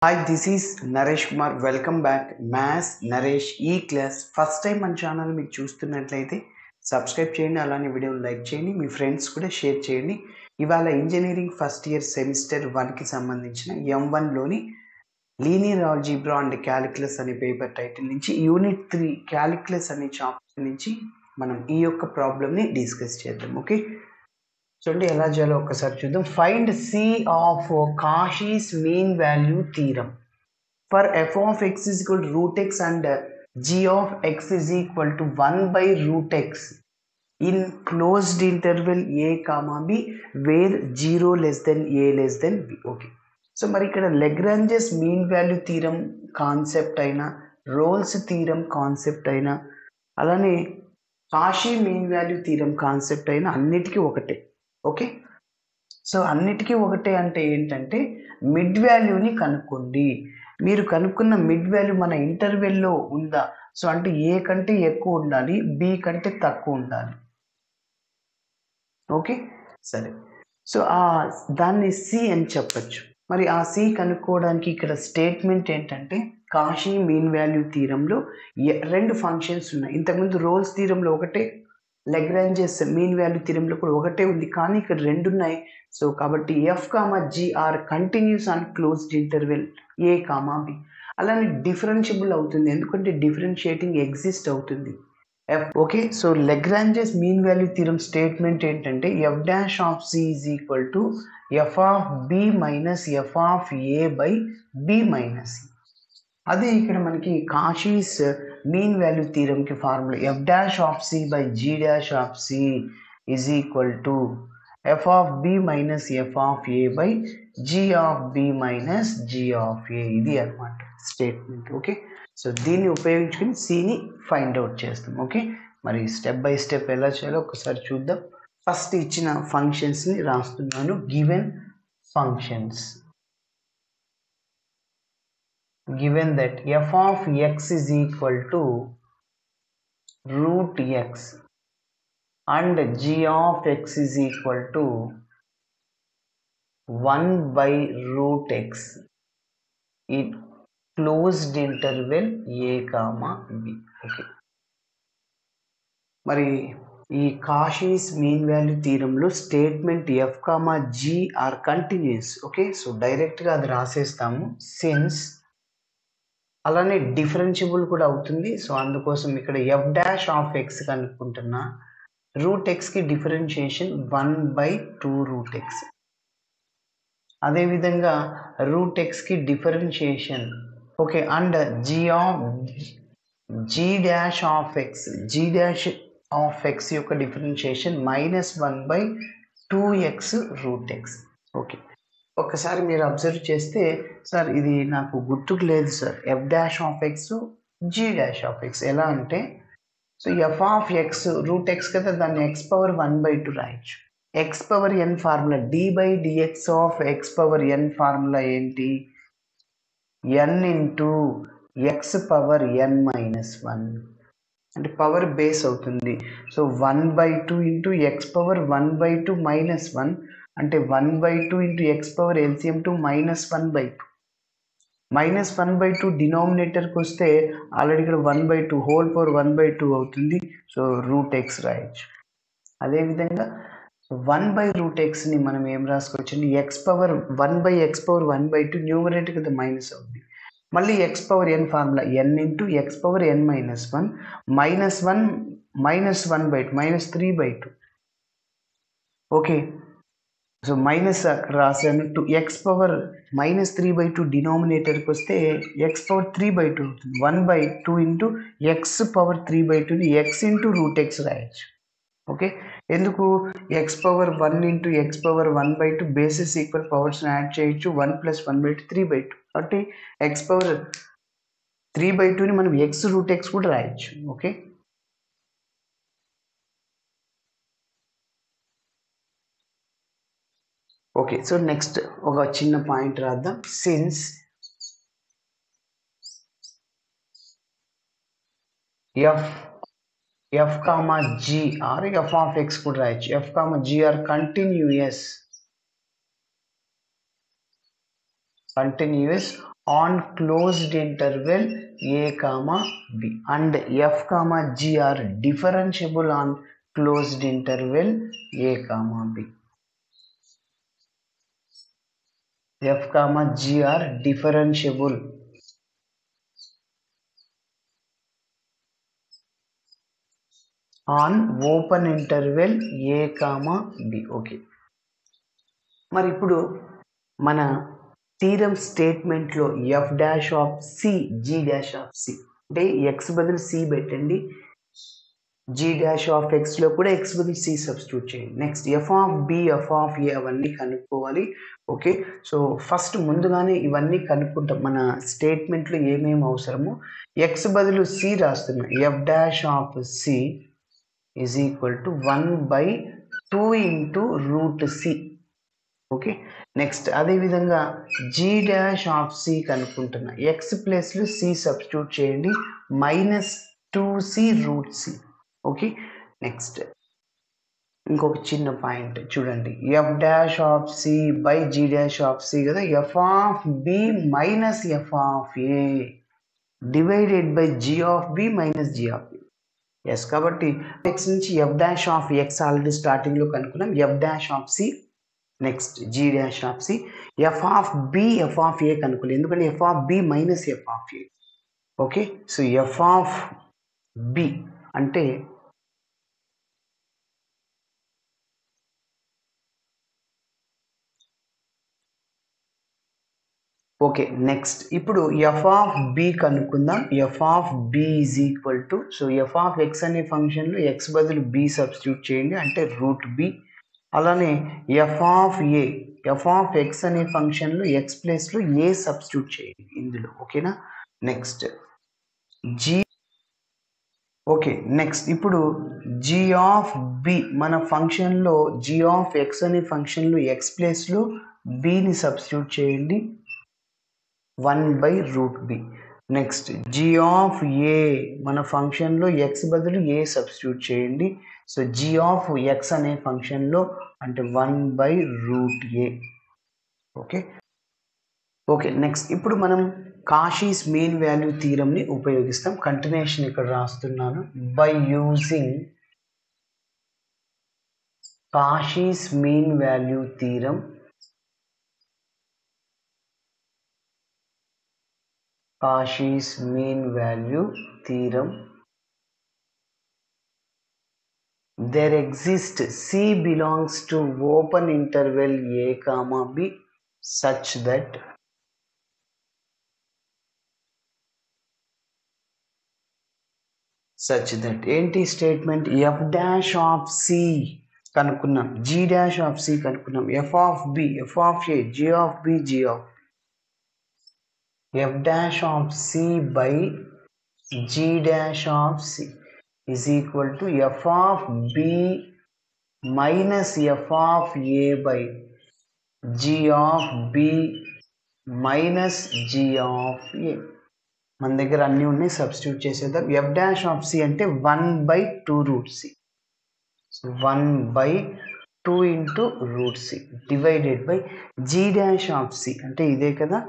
Hi, this is Naresh Kumar. Welcome back. Maths Naresh E-Class. First time మన channel మీకు చూస్తున్నట్లయితే subscribe చేయండి, అలానే వీడియోని లైక్ చేయండి, మీ ఫ్రెండ్స్ కూడా షేర్ చేయండి. ఇవాళ ఇంజనీరింగ్ ఫస్ట్ ఇయర్ సెమిస్టర్ 1కి సంబంధించిన M1లోని లీనియర్ ఆల్జీబ్రా అండ్ క్యాలిక్యులస్ అనే పేపర్ టైటిల్ నుంచి యూనిట్ 3 క్యాలిక్యులస్ అనే చాప్టర్ నుంచి మనం ఈ యొక్క ప్రాబ్లమ్ని డిస్కస్ చేద్దాం. ఓకే, చూడండి ఎలా చేయాలో ఒకసారి చూద్దాం. Find c of Cauchy's mean value theorem for f of x is equal to root x and g of x is equal to 1/√x in closed interval a comma b where 0 less than a less than b. Okay, so మరి ఇక్కడ Lagrange's mean value theorem concept అయినా, Rolle's theorem concept అయినా, అలానే Cauchy mean value theorem concept అయినా అన్నిటికీ ఒకటే. Okay, so అన్నిటికీ ఒకటే అంటే ఏంటంటే మిడ్ వాల్యూని కనుక్కోండి. మీరు కనుక్కున్న మిడ్ వాల్యూ మన ఇంటర్వెల్లో ఉందా? సో అంటే ఏ కంటే ఎక్కువ ఉండాలి, బి కంటే తక్కువ ఉండాలి. ఓకే, సరే, సో దాన్ని సి అని చెప్పచ్చు. మరి ఆ సి కనుక్కోవడానికి ఇక్కడ స్టేట్మెంట్ ఏంటంటే కాషీ మీన్ వాల్యూ థీరంలో రెండు ఫంక్షన్స్ ఉన్నాయి. ఇంతకుముందు రోల్స్ థీరంలో ఒకటే, లెగ్రాంజెస్ మీన్ వాల్యూ థీరంలో కూడా ఒకటే ఉంది, కానీ ఇక్కడ రెండు ఉన్నాయి. సో కాబట్టి f comma g are continuous on closed interval a comma b. అలానే డిఫరెన్షియబుల్ అవుతుంది, ఎందుకంటే డిఫరెన్షియేటింగ్ ఎగ్జిస్ట్ అవుతుంది f. Okay, so Lagrange's mean value theorem statement ఏంటంటే f dash of c is equal to f of b minus f of a by b minus c. అదే ఇక్కడ మనకి Cauchy's mean value థీరంకి formula f dash of c by g dash of c is equal to f of b minus f of a by g of b minus g of a. ఇది అనమాట statement. Okay, so దీన్ని ఉపయోగించుకుని సిని find out చేస్తాం. ఓకే, మరి step by step ఎలా చేయాలో ఒకసారి చూద్దాం. ఫస్ట్ ఇచ్చిన ఫంక్షన్స్ని రాస్తున్నాను. Given functions, given that f of x is equal to root x and g of x is equal to 1/√x in closed interval a comma b. Okay, మరి ఈ Cauchy's mean value థీరంలో statement f comma g are continuous. Okay, so డైరెక్ట్గా అది రాసేస్తాము. Since అలానే differentiable కూడా అవుతుంది, so అందుకోసం ఇక్కడ ఎఫ్ డాష్ ఆఫ్ ఎక్స్ కనుక్కుంటున్నా. రూట్ ఎక్స్కి డిఫరెన్షియేషన్ 1/2√x. అదేవిధంగా రూట్ ఎక్స్కి differentiation okay and g dash of x, g dash of x యొక్క డిఫరెన్షియేషన్ -1/2x√x. ఓకే, ఒక్కసారి మీరు అబ్జర్వ్ చేస్తే సార్ ఇది నాకు గుర్తుకు లేదు sir, f dash of x g dash of x ఎలా అంటే, so f of x root x కదా, దాన్ని ఎక్స్ పవర్ 1/2 రాయొచ్చు. X power n formula d/dx of X power n formula ఏంటి? ఎన్ ఇంటూ ఎక్స్ పవర్ ఎన్ మైనస్ 1 అంటే power base అవుతుంది. So 1/2 into x power 1/2 minus 1 అంటే 1/2 into x power LCM to -1/2. -1/2 డినామినేటర్కి వస్తే already ఇక్కడ 1/2 whole power 1/2 అవుతుంది. So √x రాయొచ్చు. అదేవిధంగా 1/√xని మనం ఏం రాసుకోవచ్చు? ఎక్స్ పవర్ 1/(x)(1/2) న్యూమరేటర్ కదా మైనస్ అవుతుంది. మళ్ళీ ఎక్స్ పవర్ ఎన్ ఫార్ములా ఎన్ ఇంటూ ఎక్స్ పవర్ ఎన్ మైనస్ 1 -1 -1/2 -3/2. ఓకే, సో మైనస్ అక్కడ రాశాను. టు ఎక్స్ పవర్ -3/2 డినామినేటర్కి వస్తే ఎక్స్ పవర్ 3/2 అవుతుంది. 1/2 ఇంటూ ఎక్స్ పవర్ 3/2ని ఎక్స్ ఇంటూ √x రాయొచ్చు. ఓకే, ఎందుకు? X power 1 into x power 1/2 basis equal పవర్స్ని యాడ్ చేయొచ్చు. 1 + 1/2 3/2. కాబట్టి ఎక్స్ పవర్ 3/2ని మనం ఎక్స్ √x కూడా రాయొచ్చు. ఓకే, ఓకే, సో నెక్స్ట్ ఒక చిన్న పాయింట్ రాద్దాం. Since f comma g are f of x కూడా రాయొచ్చు. F comma g are continuous on closed interval a comma b, and f comma g are differentiable on closed interval a comma b. F comma g are differentiable on open interval a comma b. Okay, మరి ఇప్పుడు మన theorem స్టేట్మెంట్లో f dash of c g dash of c అంటే x బదులు c పెట్టండి, g dash of ఎక్స్లో కూడా x బదులు సి సబ్స్టిట్యూట్ చేయండి. Next f of b, f of a అవన్నీ కనుక్కోవాలి. ఓకే, సో ఫస్ట్ ముందుగానే ఇవన్నీ కనుక్కుంటాం. మన స్టేట్మెంట్లో ఏమేమి అవసరమో ఎక్స్ బదులు సి రాస్తున్నాం. F dash of c is equal to 1/2 into root c. Okay, next అదేవిధంగా జీ డాష్ ఆఫ్ సి కనుక్కుంటున్నా. ఎక్స్ ప్లేస్లో సి సబ్స్టిట్యూట్ చేయండి, -2c route c. Okay, next ఇంకొక చిన్న పాయింట్ చూడండి, f dash of c by g dash of c కదా, f of b minus f of a divided by g of b minus g of b. Yes, కాబట్టి x నుంచి f dash of x already స్టార్టింగ్లో కనుక్కున్నాం. F dash of c, next g dash of c, f of b, f of a కనుక్కోలేదు ఎందుకంటే f of b minus f of a. Okay, so f of B అంటే okay, next ఇప్పుడు f of b కనుక్కుందాం. F of b is equal to, so f of x అనే ఫంక్షన్లో x బదులు b substitute చేయండి అంటే రూట్ బి. అలానే f of a, f of x అనే ఫంక్షన్లో ఎక్స్ ప్లేస్లో ఏ సబ్స్టిట్యూట్ చేయండి ఇందులో. ఓకేనా, నెక్స్ట్ జీ. ఓకే, నెక్స్ట్ ఇప్పుడు జీ ఆఫ్ బి మన ఫంక్షన్లో జీ ఆఫ్ ఎక్స్ అనే ఫంక్షన్లో ఎక్స్ ప్లేస్లో బిని సబ్స్టిట్యూట్ చేయండి 1/√b. నెక్స్ట్ జీ ఆఫ్ ఏ మన ఫంక్షన్లో ఎక్స్ బదులు ఏ సబ్స్టిట్యూట్ చేయండి, సో జీ ఆఫ్ ఎక్స్ అనే ఫంక్షన్లో అంటే 1/√a. ఓకే, ఓకే, నెక్స్ట్ ఇప్పుడు మనం కాషీస్ మీన్ వాల్యూ థీరంని ఉపయోగిస్తాం. కంటిన్యూషన్ ఇక్కడ రాస్తున్నాను. By using Cauchy's mean value theorem, Cauchy's mean value theorem, there exists C belongs to open interval a comma b such that ఏంటి statement, f dash of c కనుక్కున్నాం, g dash of c కనుక్కున్నాం, f of b, f of a, g of b, g of f dash of c by g dash of c is equal to f of b minus f of a by g of b minus g of a. మన దగ్గర అన్నీ ఉన్నాయి, substitute చేసేద్దాం. f dash of c అంటే 1/2 root c, so 1/2 into root c divided by g dash of c అంటే ఇదే కదా,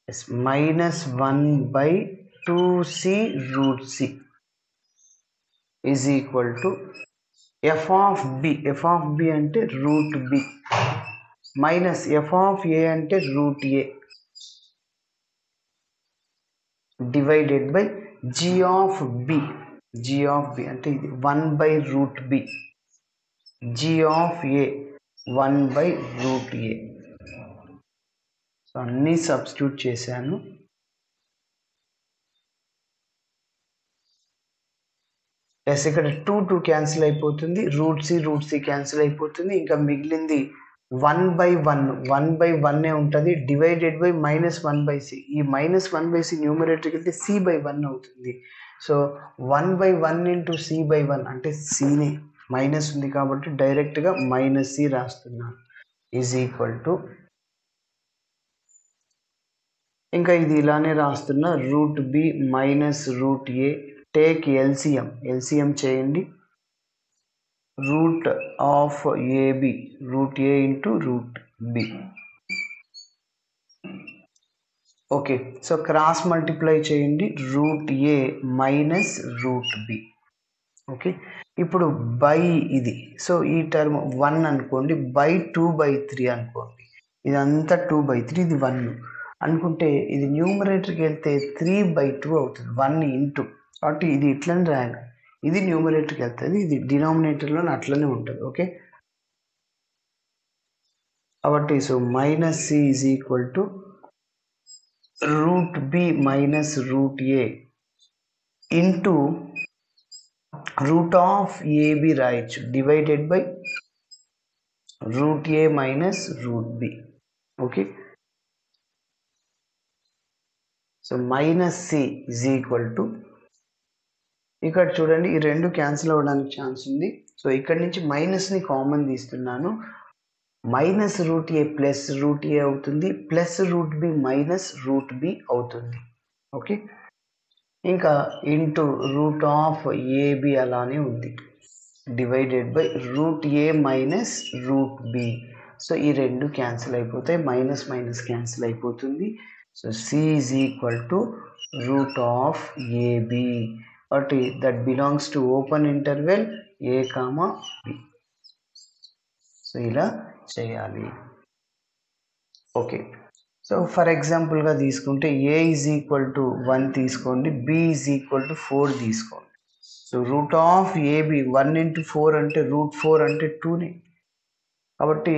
-1/2c root c is equal to f of b, f of b అంటే root b minus f of a అంటే root a divided by g of b, g of b అంటే ఇది 1/√b, g of a 1/√a. So అన్నీ substitute చేశాను. Yes, ఇక్కడ 2 cancel అయిపోతుంది, route C cancel అయిపోతుంది, ఇంకా మిగిలింది 1/1 ఉంటుంది డివైడెడ్ బై -1/c. ఈ -1/c న్యూమరేటర్కి వెళ్తే c/1 అవుతుంది. సో 1/1 ఇంటూ c/1 అంటే cని మైనస్ ఉంది కాబట్టి డైరెక్ట్గా -c రాస్తున్నాను ఈజ్ ఈక్వల్ టు, ఇంకా ఇది ఇలానే రాస్తున్నా, root b minus root a, take LCM చేయండి, root of ab root a into root b. Okay, so cross multiply చేయండి, root a minus root b. Okay, ఇప్పుడు బై ఇది, సో ఈ టర్మ్ 1 అనుకోండి, బై 2/3 అనుకోండి, ఇదంతా 2/3, ఇది 1 అనుకుంటే ఇది న్యూమరేటర్కి వెళ్తే 3/2 అవుతుంది, 1 ఇంటూ. కాబట్టి ఇది ఇట్లని రాయాలి, ఇది న్యూమరేటర్కి వెళ్తుంది, ఇది డినామినేటర్లో అట్లనే ఉంటుంది. ఓకే, కాబట్టి so minus c is equal to root b minus root a into root of ab రాయొచ్చు, divided by root a minus root b. Okay, so minus c is equal to, ఇక్కడ చూడండి ఈ రెండు క్యాన్సిల్ అవ్వడానికి chance ఉంది, so ఇక్కడ నుంచి మైనస్ని కామన్ తీస్తున్నాను, minus root a plus root a అవుతుంది, plus root b minus root b అవుతుంది. ఓకే, ఇంకా ఇంటూ రూట్ ఆఫ్ ఏబి అలానే ఉంది, divided by root a minus root b. So ఈ రెండు క్యాన్సిల్ అయిపోతాయి, మైనస్ మైనస్ క్యాన్సిల్ అయిపోతుంది. So c is equal to root of ab, కాబట్టి that belongs to open interval a comma b. So ఇలా చేయాలి. Okay, so for ఎగ్జాంపుల్గా తీసుకుంటే ఏ is equal to 1 తీసుకోండి, బి ఈజ్ ఈక్వల్ టు 4 తీసుకోండి. So root of ab 1 into 4 అంటే route 4 అంటే 2నే. కాబట్టి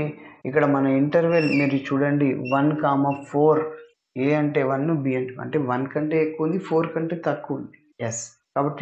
ఇక్కడ మన ఇంటర్వెల్ మీరు చూడండి 1,4, ఏ అంటే 1, బి అంటే 1 కంటే ఎక్కువ ఉంది, 4 కంటే తక్కువ ఉంది. ఎస్, కాబట్టి